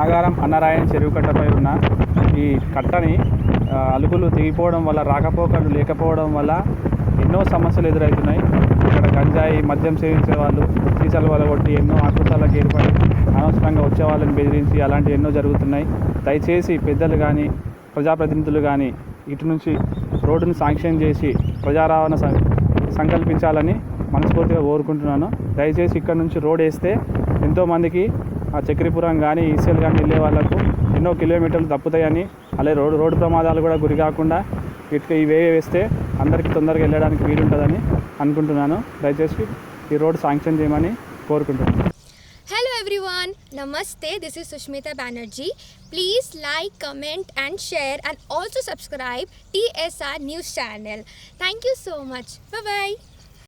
నాగారం అన్నరాయని చెరువు కట్టపై ఉన్న ఈ కట్టని అలుగులు తెగిపోవడం వల్ల, రాకపోకలు లేకపోవడం వల్ల ఎన్నో సమస్యలు ఎదురవుతున్నాయి. ఇక్కడ గంజాయి మద్యం సేవించే వాళ్ళు సీసాల వల్ల కొట్టి ఎన్నో ఆకృతాలకు ఏర్పడి అనవసరంగా వచ్చే వాళ్ళని బెదిరించి అలాంటివి ఎన్నో జరుగుతున్నాయి. దయచేసి పెద్దలు కానీ ప్రజాప్రతినిధులు కానీ ఇటు నుంచి రోడ్డును శాంక్షన్ చేసి ప్రజా రవాణా సంకల్పించాలని మనస్ఫూర్తిగా కోరుకుంటున్నాను. దయచేసి ఇక్కడ నుంచి రోడ్ వేస్తే ఎంతోమందికి ఆ చక్రీపురం కానీ ఈసీఎల్ కానీ వెళ్ళే వాళ్ళకు ఎన్నో కిలోమీటర్లు తప్పుతాయని, అలాగే రోడ్డు ప్రమాదాలు కూడా గురి కాకుండా ఇవే వేస్తే అందరికీ తొందరగా వెళ్ళడానికి వీలుంటుందని అనుకుంటున్నాను. దయచేసి ఈ రోడ్ శాంక్షన్ చేయమని కోరుకుంటున్నాను. Hello everyone, Namaste, this is Sushmita Banerjee. Please like, comment and share and also subscribe TSR News channel. Thank you so much. Bye bye.